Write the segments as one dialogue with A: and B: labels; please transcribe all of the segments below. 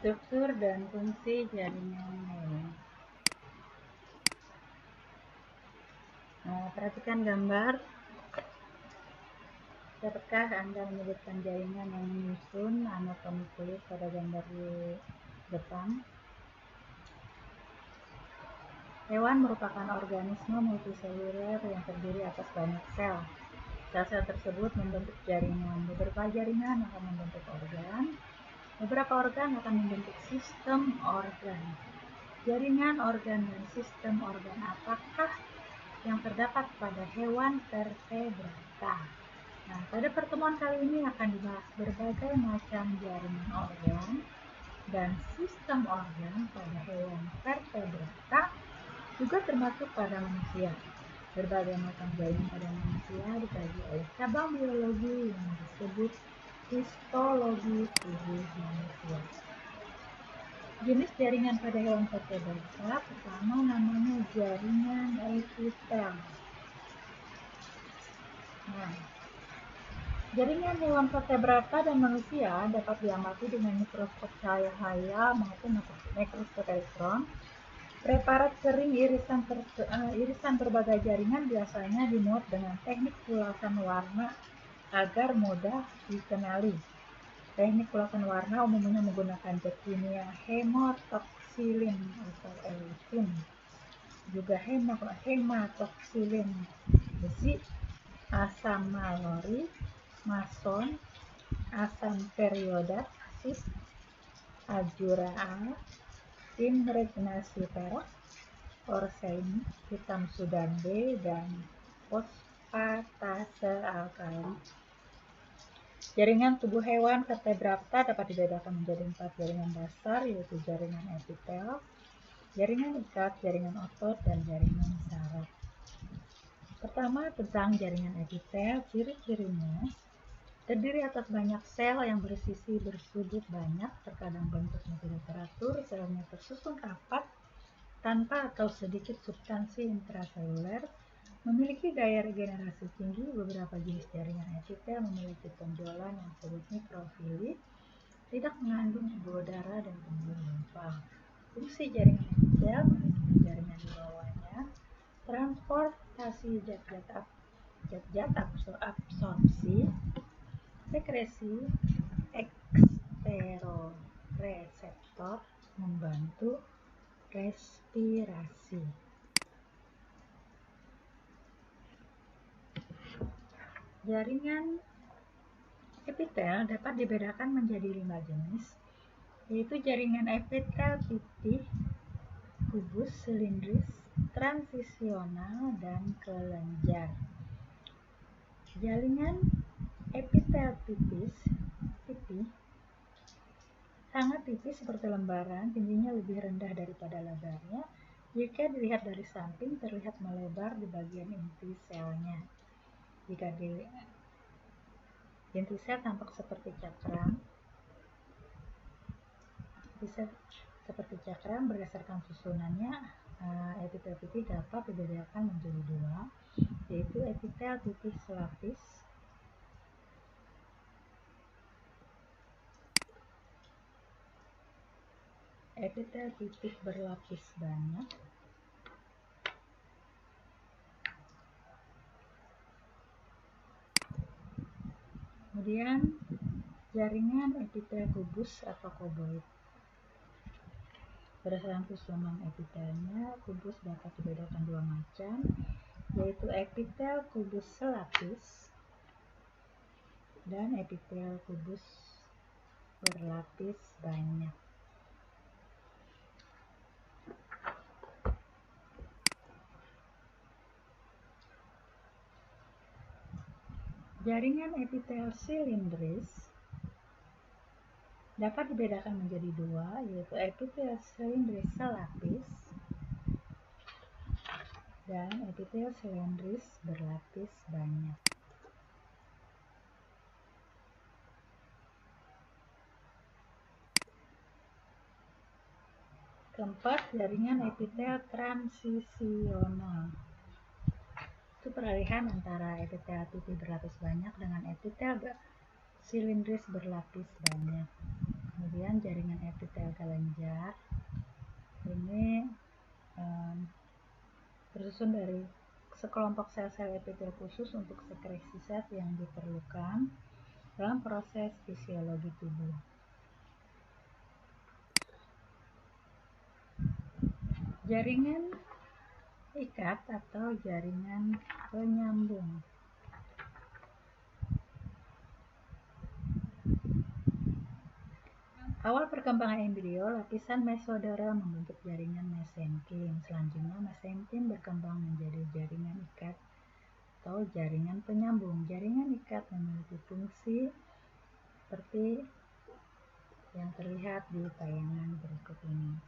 A: Struktur dan fungsi jaringan hewan. Perhatikan gambar. Dapatkah Anda menyebutkan jaringan yang menyusun anatomi kulit pada gambar di depan? Hewan merupakan organisme multiseluler yang terdiri atas banyak sel. Sel-sel tersebut membentuk jaringan. Beberapa jaringan akan membentuk organ. Beberapa organ akan membentuk sistem organ. Jaringan organ dan sistem organ apakah yang terdapat pada hewan vertebrata? Nah, pada pertemuan kali ini akan dibahas berbagai macam jaringan organ dan sistem organ pada hewan vertebrata, juga termasuk pada manusia. Berbagai macam jaringan pada manusia dikaji oleh cabang biologi yang disebut histologi tubuh manusia. Jenis jaringan pada hewan vertebrata pertama namanya jaringan epitel. Nah, jaringan hewan vertebrata dan manusia dapat diamati dengan mikroskop cahaya maupun mikroskop elektron. Preparat kering irisan berbagai jaringan biasanya dimuat dengan teknik ulasan warna agar mudah dikenali. Teknik ulasan warna umumnya menggunakan zat kimia hematoxylin atau eleutin, juga hematoxylin besi, asam malorik, mason, asam periodat, asis, azura A, tim regenasi perak, orsein, hitam Sudan B, dan fosfatase alkali. Jaringan tubuh hewan vertebrata dapat dibedakan menjadi 4 jaringan dasar, yaitu jaringan epitel, jaringan ikat, jaringan otot, dan jaringan saraf. Pertama, tentang jaringan epitel. Ciri-cirinya terdiri atas banyak sel yang bersisi bersudut banyak, terkadang bentuknya tidak teratur, selnya tersusun rapat tanpa atau sedikit substansi intraseluler, memiliki daya regenerasi tinggi. Beberapa jenis jaringan epitel memiliki tonjolan yang disebut mikrofili, tidak mengandung pembuluh darah dan pembuluh limfa. Fungsi jaringan epitel melindungi jaringan di bawahnya, transportasi zat-zat absorpsi, sekresi, eksteroreseptor, membantu respirasi. Jaringan epitel dapat dibedakan menjadi 5 jenis, yaitu jaringan epitel pipih, kubus, silindris, transisional, dan kelenjar. Jaringan epitel pipih sangat tipis seperti lembaran, tingginya lebih rendah daripada lebarnya. Jika dilihat dari samping, terlihat melebar di bagian inti selnya. Jika inti sel tampak seperti cakram, berdasarkan susunannya. Epitel pipih dapat dibedakan menjadi 2, yaitu epitel pipih selapis epitel pipih berlapis banyak, kemudian jaringan epitel kubus atau koboid. Berdasarkan susunan epitelnya, kubus dapat dibedakan 2 macam, yaitu epitel kubus selapis dan epitel kubus berlapis banyak. Jaringan epitel silindris dapat dibedakan menjadi 2, yaitu epitel silindris selapis dan epitel silindris berlapis banyak. Keempat, jaringan epitel transisional. Itu peralihan antara epitel pipih berlapis banyak dengan epitel silindris berlapis banyak. Kemudian jaringan epitel kelenjar ini tersusun dari sekelompok sel-sel epitel khusus untuk sekresi zat yang diperlukan dalam proses fisiologi tubuh. Jaringan ikat atau jaringan penyambung. Awal perkembangan embrio, lapisan mesoderm membentuk jaringan mesenkim. Selanjutnya mesenkim berkembang menjadi jaringan ikat atau jaringan penyambung. Jaringan ikat memiliki fungsi seperti yang terlihat di tayangan berikut ini.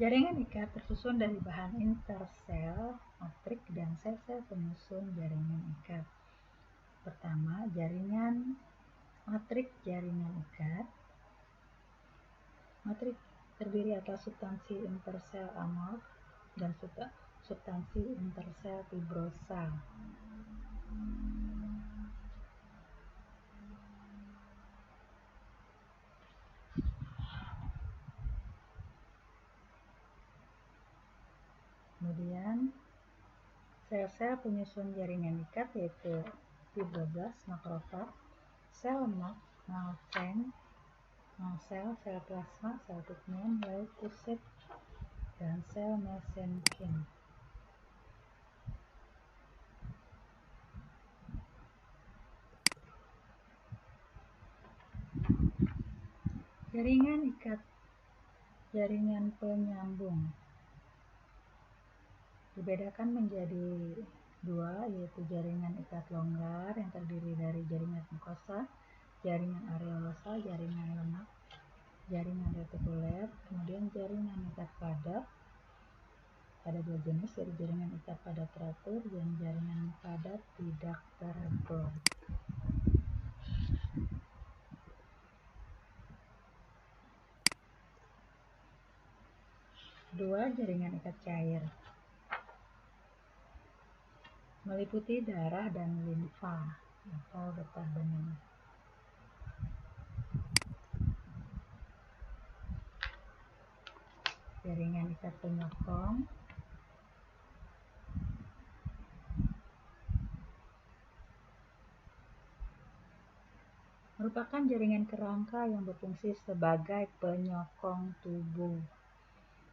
A: Jaringan ikat tersusun dari bahan intersel, matrik, dan sel-sel penyusun jaringan ikat. Pertama, jaringan matrik jaringan ikat. Matrik terdiri atas substansi intersel amorf dan substansi intersel fibrosa. Kemudian sel-sel penyusun jaringan ikat yaitu fibroblast, makrofag, sel lemak, malsen, sel plasma, sel pigmen, leukosit, dan sel mesenkim. Jaringan ikat jaringan penyambung dibedakan menjadi dua, yaitu jaringan ikat longgar yang terdiri dari jaringan mukosa, jaringan areosa, jaringan lemak, jaringan retikuler, kemudian jaringan ikat padat. Ada dua jenis, yaitu jaringan ikat padat teratur dan jaringan padat tidak teratur. Dua, jaringan ikat cair meliputi darah dan limfa atau getah bening. Jaringan ikat penyokong merupakan jaringan kerangka yang berfungsi sebagai penyokong tubuh,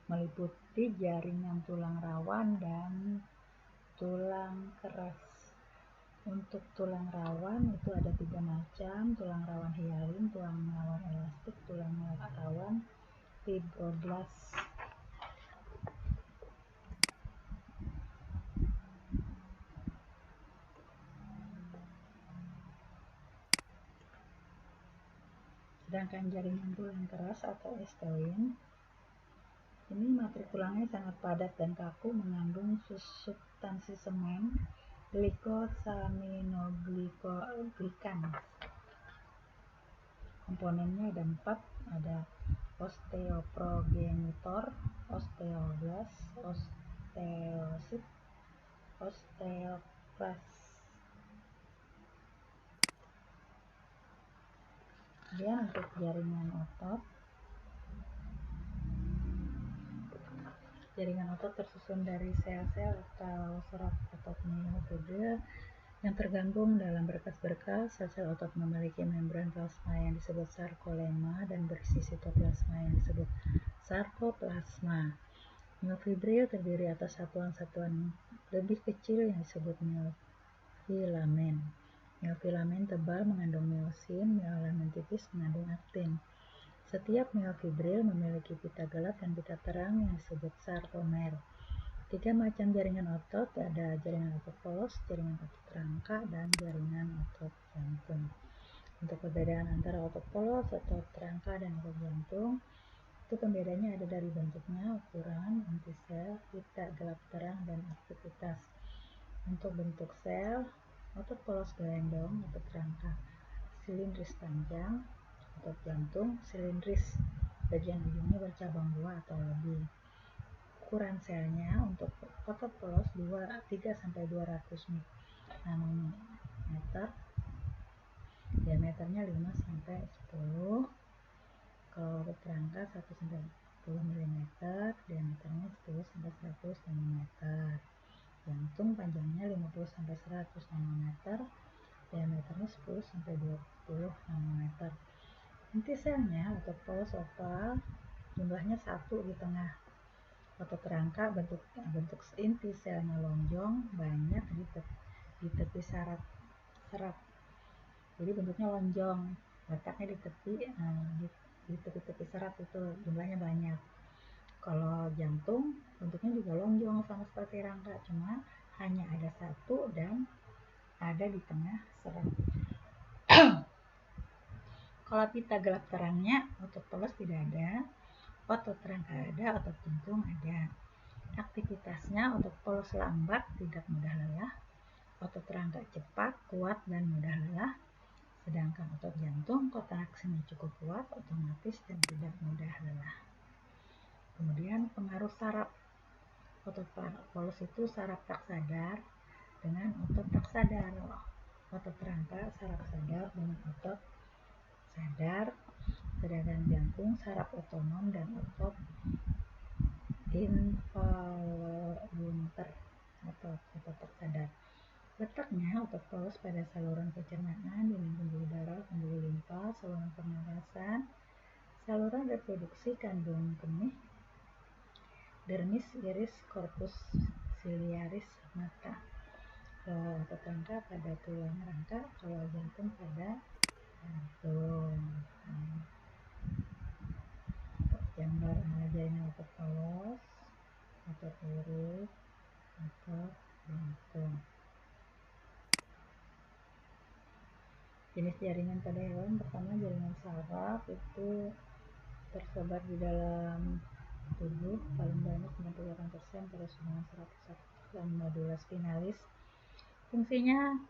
A: meliputi jaringan tulang rawan dan tulang keras. Untuk tulang rawan itu ada 3 macam, tulang rawan hialin, tulang rawan elastik, tulang rawan fibroblast. Sedangkan jaringan tulang keras atau osteoin, ini matrik tulangnya sangat padat dan kaku, mengandung substansi semen, glikosaminoglikan. Komponennya ada 4, ada osteoprogenitor, osteoblast, osteosit, osteoklas. Kemudian untuk jaringan otot, jaringan otot tersusun dari sel-sel atau serat otot myofibril yang tergabung dalam berkas-berkas. Sel-sel otot memiliki membran plasma yang disebut sarkolema dan berisi sitoplasma yang disebut sarkoplasma. Myofibril terdiri atas satuan-satuan lebih kecil yang disebut myofilamen. Myofilamen tebal mengandung myosin, myofilamen tipis mengandung aktin. Setiap myofibril memiliki pita gelap dan pita terang yang disebut sarkomer. 3 macam jaringan otot, ada jaringan otot polos, jaringan otot rangka, dan jaringan otot jantung. Untuk perbedaan antara otot polos, otot rangka, dan otot jantung, itu pembedanya ada dari bentuknya, ukuran, inti sel, pita gelap terang, dan aktivitas. Untuk bentuk sel, otot polos gelendong, otot rangka silindris panjang, otot jantung silindris, bagian ujungnya bercabang 2 atau lebih. ukuran selnya untuk otot polos 3-200 nanometer, diameternya 5-10. Kalau otot kerangka 1-10 mm, diameternya 10-100 nanometer. Jantung panjangnya 50-100 nanometer, diameternya 10-20 nanometer. Inti selnya otot polos oval, jumlahnya 1 di tengah. Otot kerangka bentuk inti selnya lonjong, banyak di tepi serat. Jadi bentuknya lonjong, letaknya di tepi serat itu jumlahnya banyak. Kalau jantung bentuknya juga lonjong sama seperti rangka, cuma hanya ada 1 dan ada di tengah serat. Kalau pita gelap terangnya, otot polos tidak ada, otot rangka ada, otot jantung ada. Aktivitasnya otot polos lambat, tidak mudah lelah, otot rangka cepat, kuat, dan mudah lelah. Sedangkan otot jantung kontraksinya cukup kuat, otomatis, dan tidak mudah lelah. Kemudian pengaruh saraf. Otot polos itu saraf tak sadar dengan otot tak sadar. Otot rangka saraf sadar dengan otot sadar, sedangkan jantung saraf otonom dan otot involunter atau otot tak sadar. Letaknya otot polos pada saluran pencernaan, dinding pembuluh darah, pembuluh limpa, saluran pernapasan, saluran reproduksi, kandung kemih, dermis, iris, korpus ciliaris, mata. Kalau otot rangka pada tulang rangka, kalau jantung pada jantung. Gambar jaringan otot polos, otot urut, otot jantung. Jenis jaringan pada hewan, pertama jaringan saraf itu tersebar di dalam tubuh, paling banyak 98% pada sungai saraf pusat dan medula spinalis. Fungsinya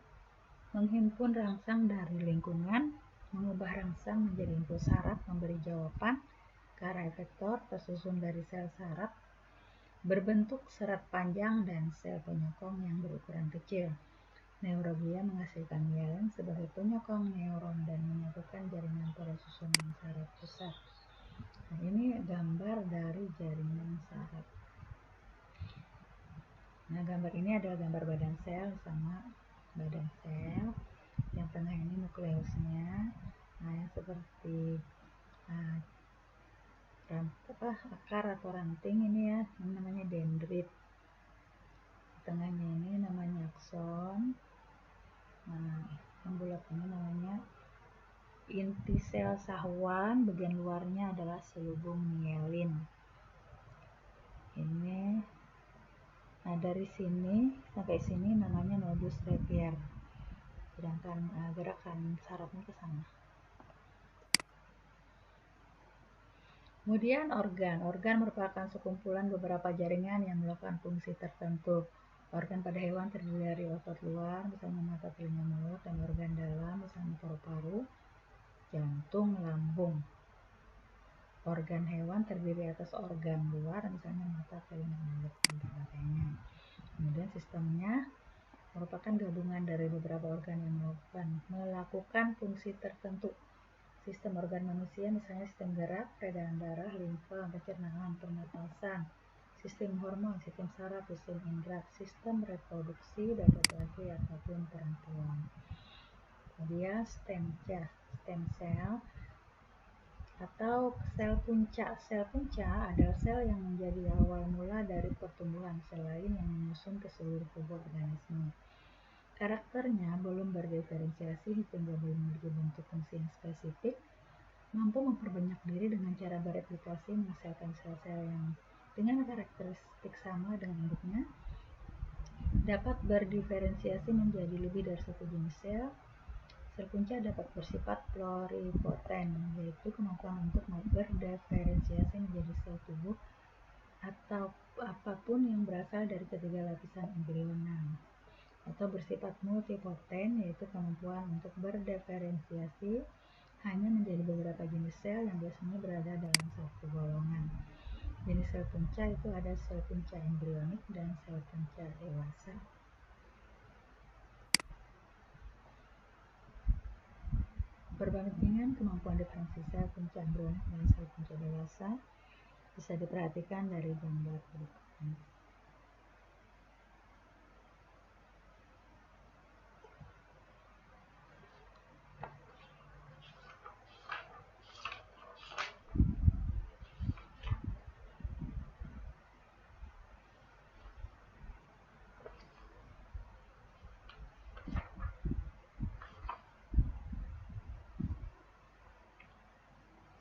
A: menghimpun rangsang dari lingkungan, mengubah rangsang menjadi impuls saraf, memberi jawaban ke arah efektor tersusun dari sel saraf berbentuk serat panjang dan sel penyokong yang berukuran kecil. Neuroglia menghasilkan mielin sebagai penyokong neuron dan menyatukan jaringan pada susunan saraf pusat. Nah, ini gambar dari jaringan saraf. Nah, gambar ini adalah gambar badan sel sama badan sel. Yang tengah ini nukleusnya. Nah, yang seperti akar atau ranting ini ya, ini namanya dendrit. Tengahnya ini namanya akson. Nah, yang bulat ini namanya inti sel sahuan, bagian luarnya adalah selubung mielin. Ini, nah dari sini sampai sini namanya nodus Revier. Sedangkan gerakan sarafnya ke sana. Kemudian organ merupakan sekumpulan beberapa jaringan yang melakukan fungsi tertentu. Organ pada hewan terdiri dari otot luar, misalnya mata, telinga, mulut, dan organ dalam, misalnya paru-paru, jantung, lambung. Organ hewan terdiri atas organ luar, misalnya mata, telinga, mulut, dan sebagainya. Kemudian sistemnya merupakan gabungan dari beberapa organ yang melakukan fungsi tertentu. Sistem organ manusia misalnya sistem gerak, peredaran darah, limfa, pencernaan, pernapasan, sistem hormon, sistem saraf, sistem indera, sistem reproduksi, baik laki-laki ataupun perempuan. Kemudian stem cell atau sel punca. Sel punca adalah sel yang menjadi awal mula dari pertumbuhan sel lain yang menyusun ke seluruh tubuh organisme. Karakternya belum berdiferensiasi hingga belum memiliki bentuk fungsi yang spesifik, mampu memperbanyak diri dengan cara bereplikasi menghasilkan sel-sel yang dengan karakteristik sama dengan induknya, dapat berdiferensiasi menjadi lebih dari satu jenis sel. Sel punca dapat bersifat pluripoten, yaitu kemampuan untuk berdiferensiasi menjadi sel tubuh atau apapun yang berasal dari ketiga lapisan embrional, atau bersifat multipoten, yaitu kemampuan untuk berdiferensiasi hanya menjadi beberapa jenis sel yang biasanya berada dalam satu golongan. Jenis sel punca itu ada sel punca embrionik dan sel punca dewasa. Perbandingan kemampuan diferensi sel punca embrionik dan sel punca dewasa bisa diperhatikan dari gambar berikut ini.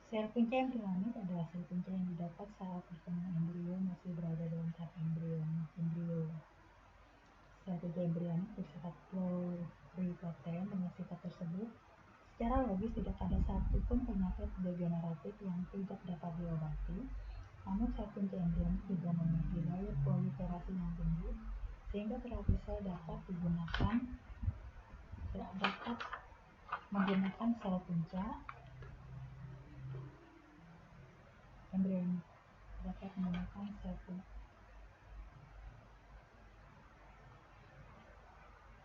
A: Sel punca embrionik adalah sel punca yang didapat saat perkembangan embrio masih berada dalam tahap embrio. Sel punca embrionik bersifat pluripoten. Dengan sifat tersebut, secara logis tidak ada satupun penyakit degeneratif yang tidak dapat diobati. Namun sel punca embrionik juga memiliki daya proliferasi yang tinggi, sehingga terapi sel dapat menggunakan sel punca embrionik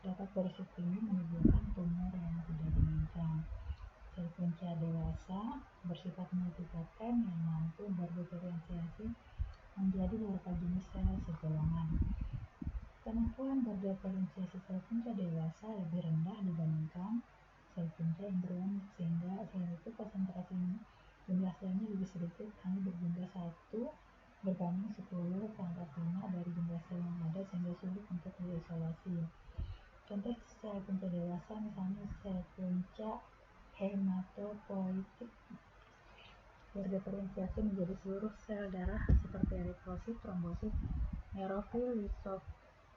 A: dapat berisiko tinggi menimbulkan tumor yang tidak diinginkan. Sel punca dewasa bersifat multipoten yang mampu berdiferensiasi menjadi beberapa jenis sel segolongan. Kemampuan berdiferensiasi sel punca dewasa lebih rendah dibandingkan sel punca embrionik, sehingga selain itu konsentrasi jumlah selnya lebih sedikit, hanya berjumlah 1 berbanding 10 pangkat 5 dari jumlah sel yang ada, sehingga sulit untuk diisolasi. Contoh sel punca dewasa misalnya sel punca hematopoietik berdiferensiasi menjadi seluruh sel darah seperti eritrosit, trombosit, neurofil,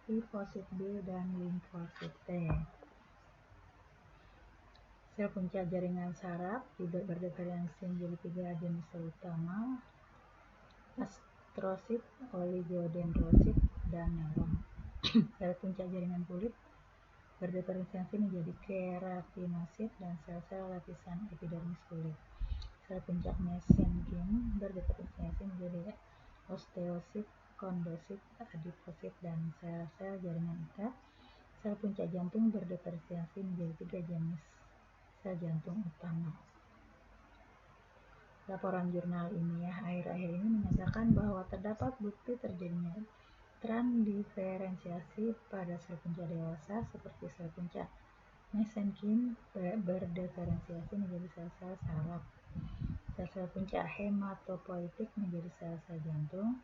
A: limfosit B, dan limfosit T. Sel punca jaringan saraf berdiferensiasi menjadi 3 jenis sel utama: astrosit, oligodendrosit, dan neuron. Sel punca jaringan kulit berdiferensiasi menjadi keratinosit dan sel-sel lapisan epidermis kulit. Sel punca mesenkim berdiferensiasi menjadi osteosit, kondosit, adiposit, dan sel-sel jaringan ikat. Sel punca jantung berdiferensiasi menjadi 3 jenis sel jantung utama. Laporan jurnal ilmiah akhir-akhir ini menyatakan bahwa terdapat bukti terjadinya transdiferensiasi pada sel punca dewasa seperti sel punca mesenkim berdiferensiasi menjadi sel-sel saraf. Sel-sel punca hematopoietik menjadi sel-sel jantung,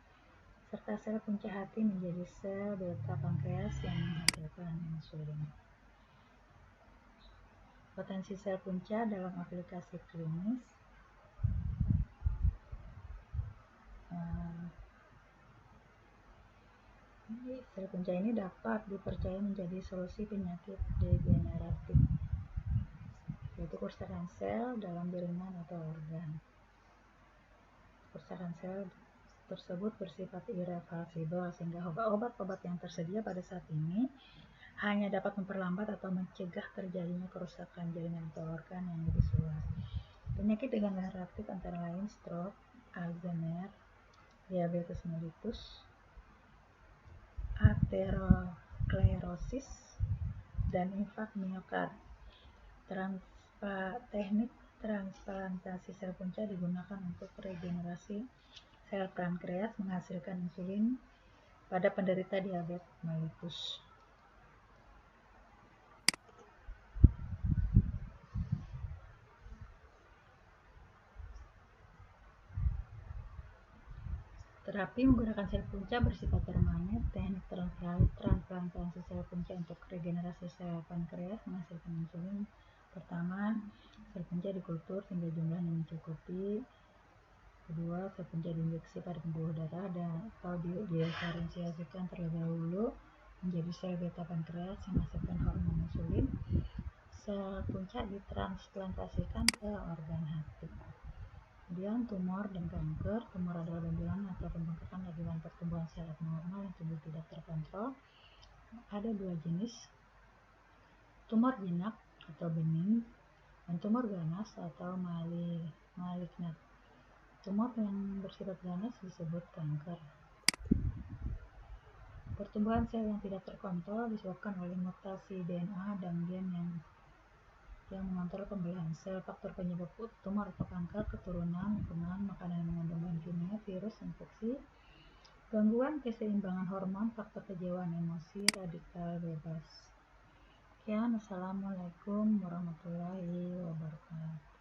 A: serta sel punca hati menjadi sel beta pankreas yang menghasilkan insulin. Potensi sel punca dalam aplikasi klinis. Sel punca ini dapat dipercaya menjadi solusi penyakit degeneratif, yaitu kerusakan sel dalam jaringan atau organ. Kerusakan sel tersebut bersifat irreversibel, sehingga obat-obat yang tersedia pada saat ini hanya dapat memperlambat atau mencegah terjadinya kerusakan jaringan atau organ yang lebih luas. Penyakit degeneratif antara lain stroke, Alzheimer, diabetes mellitus, aterosklerosis, dan infak miokard. Teknik transplantasi sel punca digunakan untuk regenerasi sel pankreas menghasilkan insulin pada penderita diabetes mellitus. Terapi menggunakan sel punca bersifat permanen. Teknik transplantasi sel punca untuk regenerasi sel pankreas menghasilkan insulin. Pertama, sel punca dikultur sehingga jumlahnya mencukupi. Kedua, sel punca diinjeksi pada pembuluh darah atau diferensiasikan terlebih dahulu menjadi sel beta pankreas yang menghasilkan hormon insulin. Sel punca ditransplantasikan ke organ hati. Kemudian tumor dan kanker. Tumor adalah benjolan atau pembengkakan akibat pertumbuhan sel abnormal yang tubuh tidak terkontrol. Ada 2 jenis, tumor jinak atau bening dan tumor ganas atau malignant. Tumor yang bersifat ganas disebut kanker. Pertumbuhan sel yang tidak terkontrol disebabkan oleh mutasi DNA dan gen yang mengontrol pembelahan sel. Faktor penyebab tumor atau kanker: keturunan, lingkungan, makanan yang mengandung bahan kimia, virus, infeksi, gangguan keseimbangan hormon, faktor kejiwaan, emosi, radikal bebas. Sekian, assalamualaikum warahmatullahi wabarakatuh.